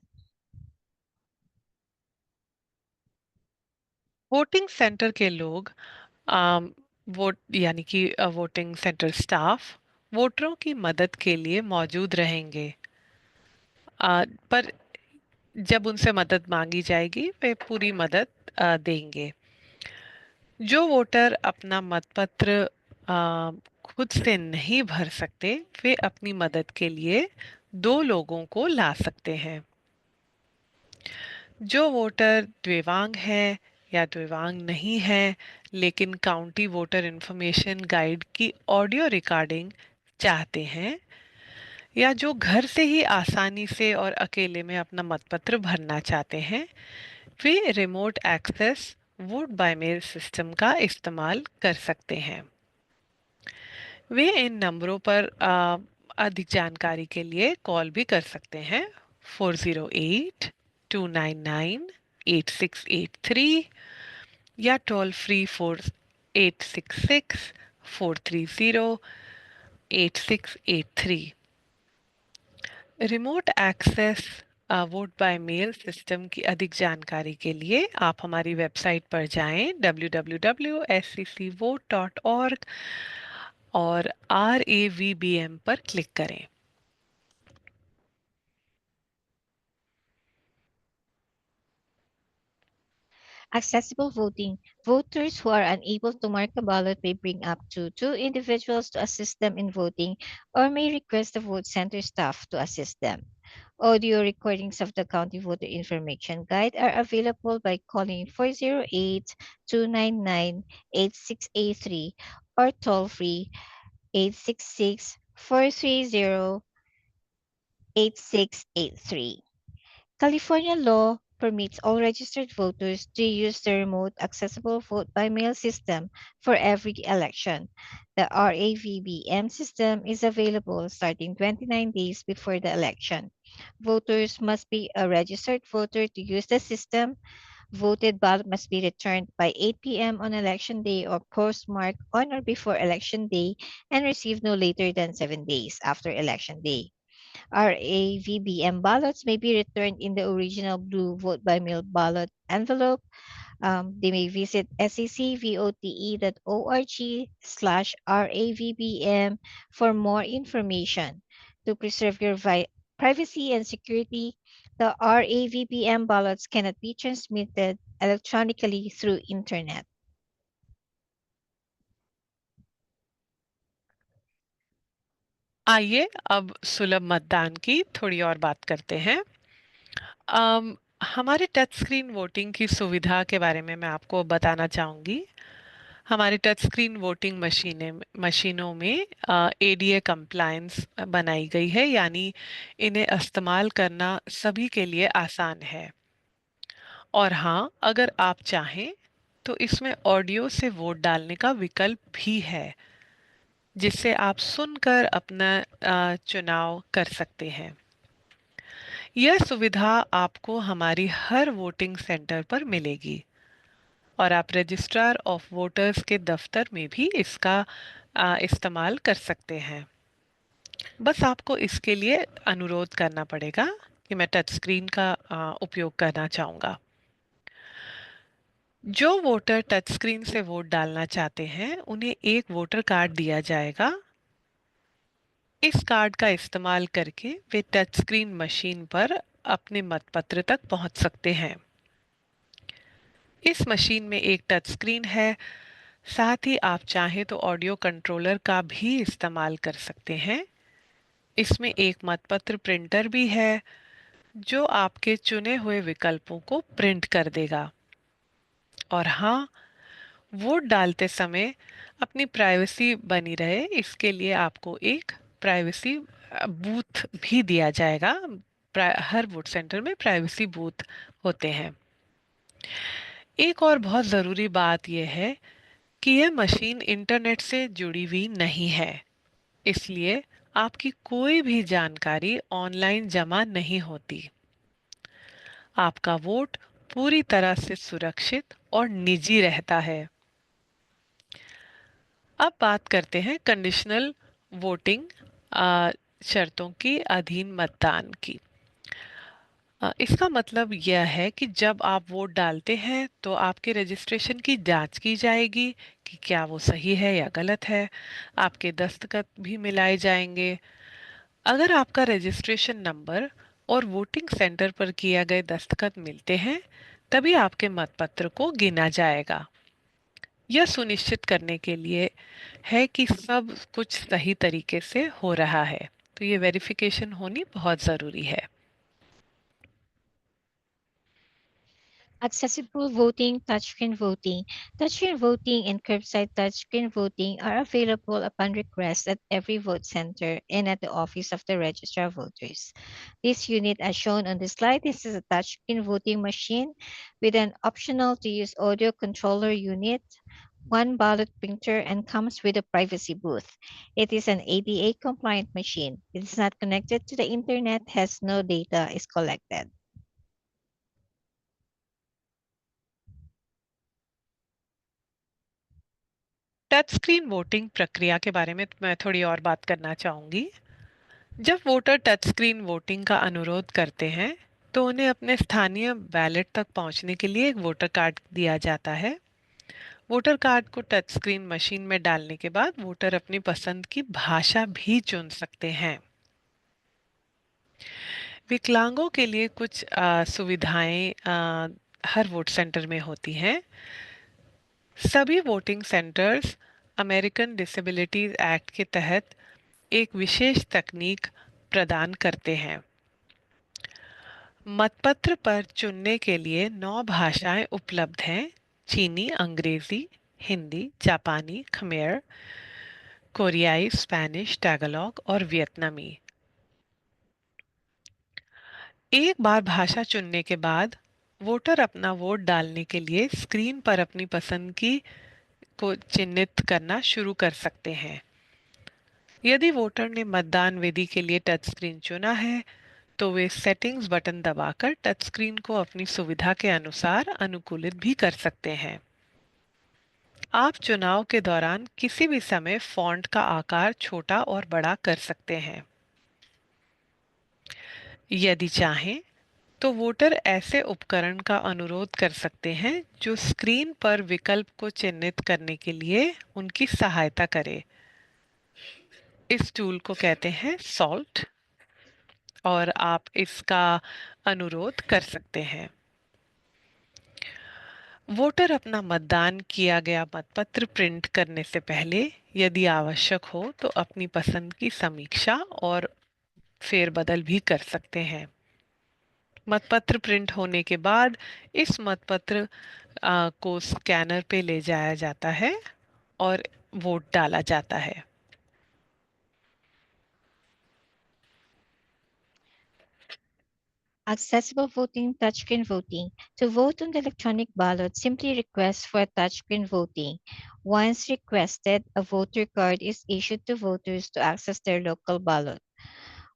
Voting centre के लोग आम, vote यानी कि voting centre staff वोटरों की मदद के लिए मौजूद रहेंगे। पर जब उनसे मदद मांगी जाएगी वे पूरी मदद देंगे। जो वोटर अपना मतपत्र आ, खुद से नहीं भर सकते वे अपनी मदद के लिए दो लोगों को ला सकते हैं। जो वोटर दिव्यांग है या दिव्यांग नहीं है लेकिन काउंटी वोटर इन्फॉर्मेशन गाइड की ऑडियो रिकॉर्डिंग चाहते हैं या जो घर से ही आसानी से और अकेले में अपना मतपत्र भरना चाहते हैं वे remote access vote by mail system का इस्तेमाल कर सकते हैं। वे इन नंबरों पर अधिक जानकारी के लिए कॉल भी कर सकते हैं। 408-299-8683 या toll free 4866-430-8683। Remote access vote by mail system की अधिक जानकारी के लिए आप हमारी वेबसाइट पर जाएं www.seccvote.org और RAVBM पर क्लिक करें। Accessible voting. Voters who are unable to mark a ballot may bring up to 2 individuals to assist them in voting or may request the vote center staff to assist them. Audio recordings of the County Voter Information Guide are available by calling 408-299-8683 or toll free 866-430-8683. California law permits all registered voters to use the remote accessible vote by mail system for every election. The RAVBM system is available starting 29 days before the election. Voters must be a registered voter to use the system. Voted ballot must be returned by 8 p.m. on election day or postmarked on or before election day and received no later than 7 days after election day. RAVBM ballots may be returned in the original blue vote by mail ballot envelope. They may visit seccvote.org/RAVBM for more information. To preserve your privacy and security, the RAVBM ballots cannot be transmitted electronically through internet. आइए अब सुलभ मतदान की थोड़ी और बात करते हैं। हमारे टच स्क्रीन वोटिंग की सुविधा के बारे में मैं आपको बताना चाहूँगी। हमारे टच स्क्रीन वोटिंग मशीनों में एडीए कंप्लायंस बनाई गई है, यानी इन्हें इस्तेमाल करना सभी के लिए आसान है। और हाँ, अगर आप चाहें तो इसमें ऑडियो से वोट डालने का विकल्प भी है, जिससे आप सुनकर अपना चुनाव कर सकते हैं। यह सुविधा आपको हमारी हर वोटिंग सेंटर पर मिलेगी और आप रजिस्ट्रार ऑफ वोटर्स के दफ्तर में भी इसका इस्तेमाल कर सकते हैं। बस आपको इसके लिए अनुरोध करना पड़ेगा कि मैं टच स्क्रीन का उपयोग करना चाहूँगा। जो वोटर टच स्क्रीन से वोट डालना चाहते हैं उन्हें एक वोटर कार्ड दिया जाएगा। इस कार्ड का इस्तेमाल करके वे टच स्क्रीन मशीन पर अपने मतपत्र तक पहुंच सकते हैं। इस मशीन में एक टच स्क्रीन है, साथ ही आप चाहें तो ऑडियो कंट्रोलर का भी इस्तेमाल कर सकते हैं। इसमें एक मतपत्र प्रिंटर भी है जो आपके चुने हुए विकल्पों को प्रिंट कर देगा। और हाँ, वोट डालते समय अपनी प्राइवेसी बनी रहे इसके लिए आपको एक प्राइवेसी बूथ भी दिया जाएगा। हर वोट सेंटर में प्राइवेसी बूथ होते हैं। एक और बहुत ज़रूरी बात यह है कि यह मशीन इंटरनेट से जुड़ी हुई नहीं है, इसलिए आपकी कोई भी जानकारी ऑनलाइन जमा नहीं होती। आपका वोट पूरी तरह से सुरक्षित और निजी रहता है। अब बात करते हैं कंडीशनल वोटिंग शर्तों की अधीन मतदान की। इसका मतलब यह है कि जब आप वोट डालते हैं तो आपके रजिस्ट्रेशन की जांच की जाएगी कि क्या वो सही है या गलत है। आपके दस्तखत भी मिलाए जाएंगे। अगर आपका रजिस्ट्रेशन नंबर और वोटिंग सेंटर पर किया गए दस्तखत मिलते हैं, तभी आपके मतपत्र को गिना जाएगा। यह सुनिश्चित करने के लिए है कि सब कुछ सही तरीके से हो रहा है। तो ये वेरिफिकेशन होनी बहुत ज़रूरी है। Accessible voting, touchscreen voting. Touchscreen voting and curbside touchscreen voting are available upon request at every vote center and at the office of the registrar of voters. This unit, as shown on the slide, this is a touchscreen voting machine with an optional to use audio controller unit, one ballot printer, and comes with a privacy booth. It is an ADA compliant machine. It is not connected to the internet, has no data is collected. Touch screen voting प्रक्रिया के बारे में मैं थोड़ी और बात करना चाहूँगी। जब वोटर टच स्क्रीन वोटिंग का अनुरोध करते हैं, तो उन्हें अपने स्थानीय बैलेट तक पहुंचने के लिए एक वोटर कार्ड दिया जाता है। वोटर कार्ड को टच स्क्रीन मशीन में डालने के बाद वोटर अपनी पसंद की भाषा भी चुन सकते हैं। विकलांगों के लिए कुछ सुविधाएं हर वोट सेंटर में होती हैं। सभी voting centres American disabilities act के तहत एक विशेष तकनीक प्रदान करते हैं। मतपत्र पर चुनने के लिए 9 भाषाएं उपलब्ध हैं: चीनी, अंग्रेजी, हिंदी, जापानी, खमेर, कोरियाई, स्पेनिश, टैगलॉग और वियतनामी। एक बार भाषा चुनने के बाद वोटर अपना वोट डालने के लिए स्क्रीन पर अपनी पसंद की को चिन्हित करना शुरू कर सकते हैं। यदि वोटर ने मतदान विधि के लिए टच स्क्रीन चुना है, तो वे सेटिंग्स बटन दबाकर टच स्क्रीन को अपनी सुविधा के अनुसार अनुकूलित भी कर सकते हैं। आप चुनाव के दौरान किसी भी समय फॉन्ट का आकार छोटा और बड़ा कर सकते हैं। यदि चाहें तो वोटर ऐसे उपकरण का अनुरोध कर सकते हैं जो स्क्रीन पर विकल्प को चिह्नित करने के लिए उनकी सहायता करे। इस टूल को कहते हैं सॉल्ट और आप इसका अनुरोध कर सकते हैं। वोटर अपना मतदान किया गया मतपत्र प्रिंट करने से पहले, यदि आवश्यक हो, तो अपनी पसंद की समीक्षा और फेरबदल भी कर सकते हैं। मतपत्र प्रिंट होने के बाद इस मतपत्र को स्कैनर पे ले जाया जाता है और वोट डाला जाता है। Accessible voting, touchscreen voting. To vote on the electronic ballot, simply request for touchscreen voting. Once requested, a voter card is issued to voters to access their local ballot.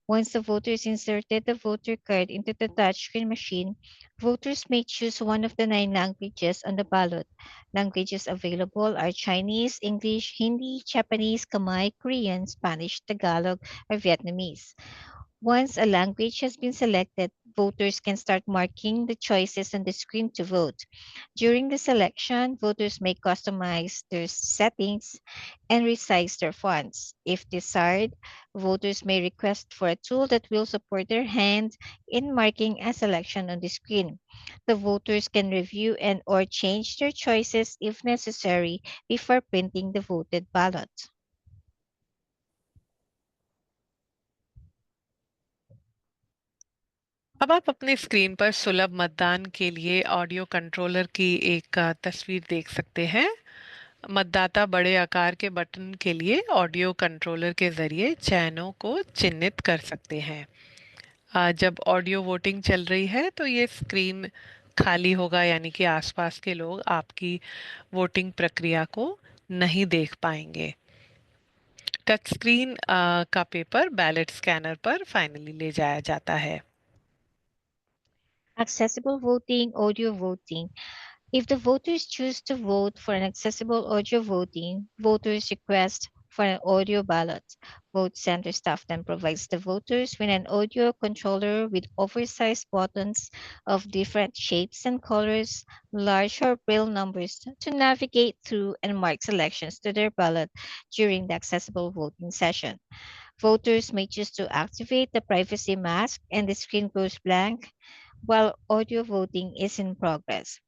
Once the voters inserted the voter card into the touchscreen machine, voters may choose one of the 9 languages on the ballot. Languages available are Chinese, English, Hindi, Japanese, Khmer, Korean, Spanish, Tagalog, or Vietnamese. Once a language has been selected, voters can start marking the choices on the screen to vote. During the selection, voters may customize their settings and resize their fonts. If desired, voters may request for a tool that will support their hand in marking a selection on the screen. The voters can review and or change their choices if necessary before printing the voted ballot. अब आप अपने screen पर सुलभ मतदान के लिए audio controller की एक तस्वीर देख सकते हैं। मतदाता बड़े आकार के बटन के लिए ऑडियो कंट्रोलर के जरिए चयनों को चिन्हित कर सकते हैं। जब ऑडियो वोटिंग चल रही है तो ये स्क्रीन खाली होगा, यानी कि आसपास के लोग आपकी वोटिंग प्रक्रिया को नहीं देख पाएंगे। टच स्क्रीन का पेपर बैलेट स्कैनर पर फाइनली ले जाया जाता है। Accessible voting, audio voting. If the voters choose to vote for an accessible audio voting, voters request for an audio ballot. Vote center staff then provides the voters with an audio controller with oversized buttons of different shapes and colors, large or braille numbers to navigate through and mark selections to their ballot during the accessible voting session. Voters may choose to activate the privacy mask and the screen goes blank while audio voting is in progress.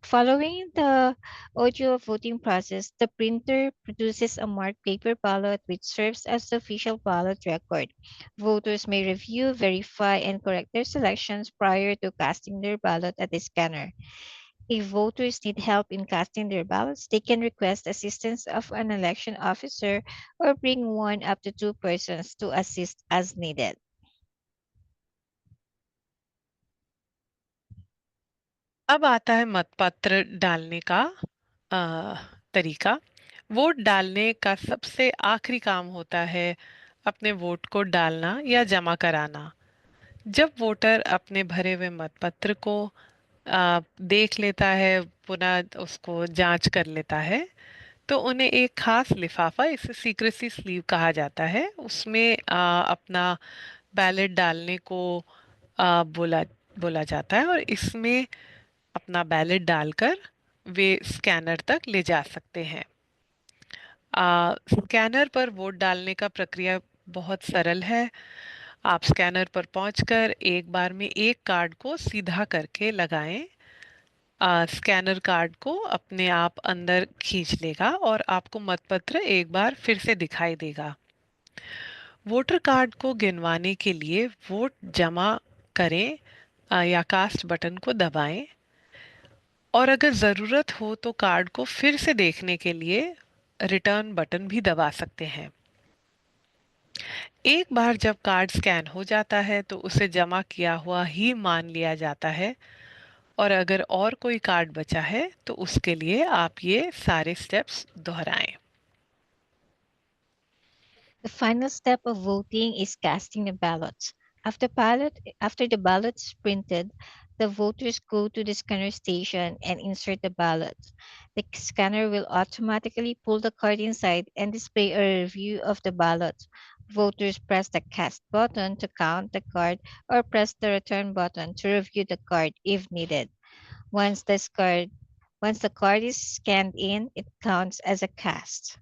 Following the audio voting process, the printer produces a marked paper ballot which serves as the official ballot record. Voters may review, verify, and correct their selections prior to casting their ballot at the scanner. If voters need help in casting their ballots, they can request assistance of an election officer or bring one up to two persons to assist as needed. अब आता है मतपत्र डालने का तरीका। Vote डालने का सबसे आखिरी काम होता है अपने वोट को डालना या जमा कराना। जब वोटर अपने भरे हुए मतपत्र को देख लेता है, पुनः उसको जांच कर लेता है, तो उन्हें एक खास लिफाफा, इसे सीक्रेसी स्लीव कहा जाता है, उसमें अपना बैलेट डालने को बोला बोला जाता है और इसमें अपना बैलेट डालकर वे स्कैनर तक ले जा सकते हैं। स्कैनर पर वोट डालने का प्रक्रिया बहुत सरल है। आप स्कैनर पर पहुंचकर एक बार में एक कार्ड को सीधा करके लगाएं। स्कैनर कार्ड को अपने आप अंदर खींच लेगा और आपको मतपत्र एक बार फिर से दिखाई देगा। वोटर कार्ड को गिनवाने के लिए वोट जमा करें या कास्ट बटन को दबाएं, और अगर ज़रूरत हो तो कार्ड को फिर से देखने के लिए रिटर्न बटन भी दबा सकते हैं। एक बार जब कार्ड स्कैन हो जाता है तो उसे जमा किया हुआ ही मान लिया जाता है, और अगर और कोई कार्ड बचा है तो उसके लिए आप ये सारे स्टेप्स दोहराएं। The final step of voting is casting the ballot. After the ballot is printed, the voters go to the scanner station and insert the ballot. The scanner will automatically pull the card inside and display a review of the ballot. Voters press the cast button to count the card or press the return button to review the card if needed. Once once the card is scanned in, it counts as a cast.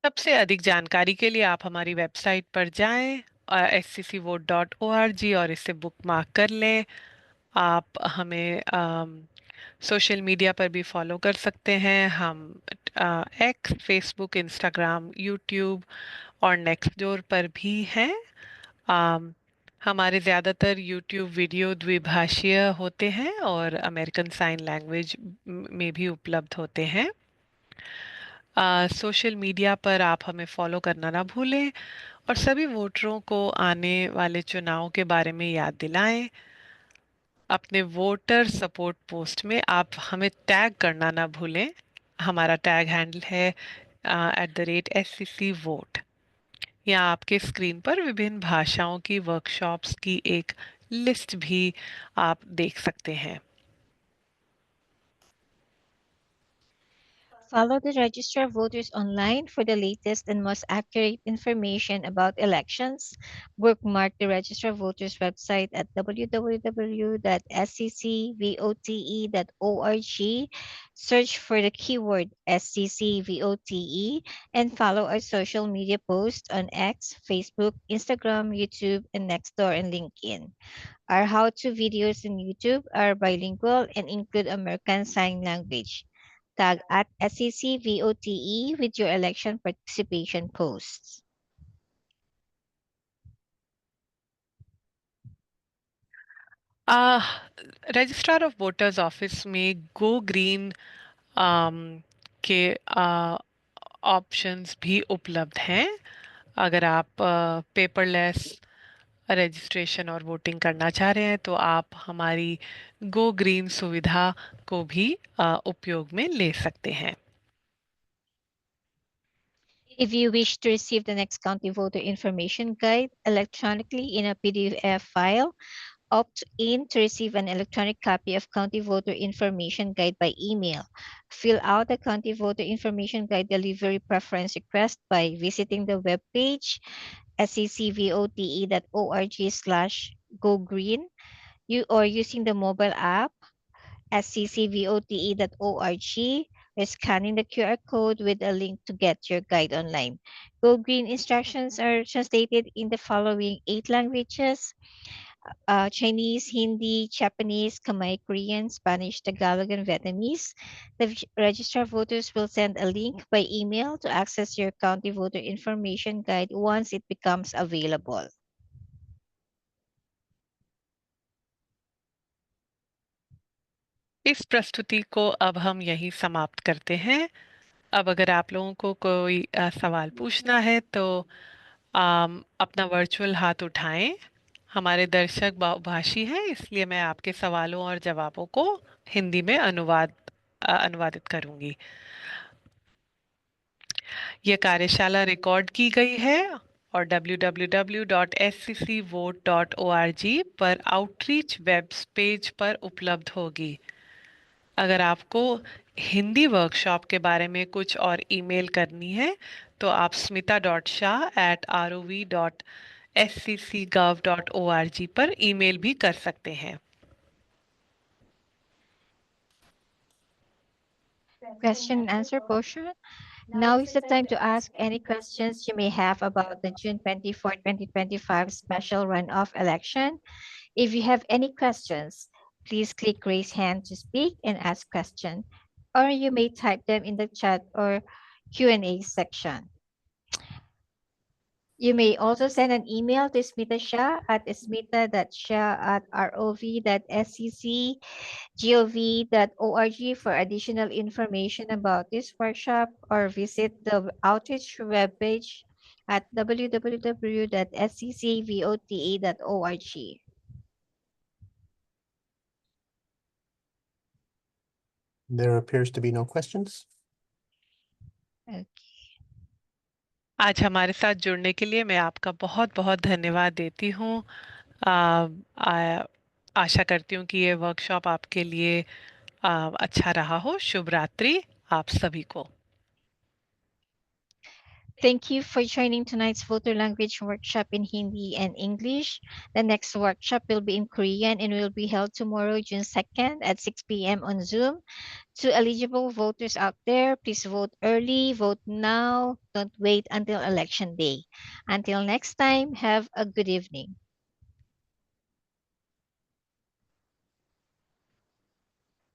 सबसे अधिक जानकारी के लिए आप हमारी website पर जाएं, scvote.org, और इसे बुकमार्क कर लें। आप हमें सोशल मीडिया पर भी फॉलो कर सकते हैं। हम एक्स, फेसबुक, इंस्टाग्राम, यूट्यूब और नेक्स्टडोर पर भी हैं। आम, हमारे ज़्यादातर यूट्यूब वीडियो द्विभाषीय होते हैं और अमेरिकन साइन लैंग्वेज में भी उपलब्ध होते हैं। सोशल मीडिया पर आप हमें फॉलो करना ना भूलें और सभी वोटरों को आने वाले चुनाव के बारे में याद दिलाएं। अपने वोटर सपोर्ट पोस्ट में आप हमें टैग करना ना भूलें। हमारा टैग हैंडल है @SCC वोट। यहाँ आपके स्क्रीन पर विभिन्न भाषाओं की वर्कशॉप्स की एक लिस्ट भी आप देख सकते हैं। Follow the Register of Voters online for the latest and most accurate information about elections. Bookmark the Register of Voters website at www.sccvote.org. Search for the keyword SCCVOTE and follow our social media posts on X, Facebook, Instagram, YouTube, and Nextdoor and LinkedIn. Our how-to videos on YouTube are bilingual and include American Sign Language. Tag at SECVOTE with your election participation posts. Registrar of voters office में go green के options भी उपलब्ध हैं। अगर आप paperless registration और voting करना चाह रहे हैं तो आप हमारी गो ग्रीन सुविधा को भी उपयोग में ले सकते हैं। If you wish to receive the next county voter information guide electronically in a PDF file, opt in to receive an electronic copy of County Voter Information Guide by email. Fill out the County Voter Information Guide delivery preference request by visiting the webpage seccvote.org/go green or using the mobile app sccvote.org or scanning the QR code with a link to get your guide online. Go Green instructions are translated in the following 8 languages: Chinese, Hindi, Japanese, Khmer, Korean, Spanish, Tagalog, and Vietnamese. The registered voters will send a link by email to access your county voter information guide once it becomes available. इस प्रस्तुति को अब हम यहीं समाप्त करते हैं। अब अगर आप लोगों को कोई सवाल पूछना है तो अपना वर्चुअल हाथ उठाएं। हमारे दर्शक बहुभाषी हैं, इसलिए मैं आपके सवालों और जवाबों को हिंदी में अनुवादित करूंगी। यह कार्यशाला रिकॉर्ड की गई है और www.sccvote.org पर आउटरीच वेब पेज पर उपलब्ध होगी। अगर आपको हिंदी वर्कशॉप के बारे में कुछ और ईमेल करनी है तो आप smita.shah@rov.sccgov.org पर ईमेल भी कर सकते हैं। Question and answer portion. Now is the time to ask any questions you may have about the June 24, 2025 special runoff election. If you have any questions, please click raise hand to speak and ask question, or you may type them in the chat or Q&A section. You may also send an email to Smita Shah at smita.shah@rov.scc.gov.org for additional information about this workshop, or visit the outreach webpage at www.sccvote.org. There appears to be no questions. Okay. आज हमारे साथ जुड़ने के लिए मैं आपका बहुत बहुत धन्यवाद देती हूँ। आशा करती हूँ कि ये वर्कशॉप आपके लिए अच्छा रहा हो। शुभ रात्रि आप सभी को। Thank you for joining tonight's voter language workshop in Hindi and English. The next workshop will be in Korean and will be held tomorrow, June 2nd at 6 p.m. on Zoom. To eligible voters out there, please vote early, vote now, don't wait until election day. Until next time, have a good evening.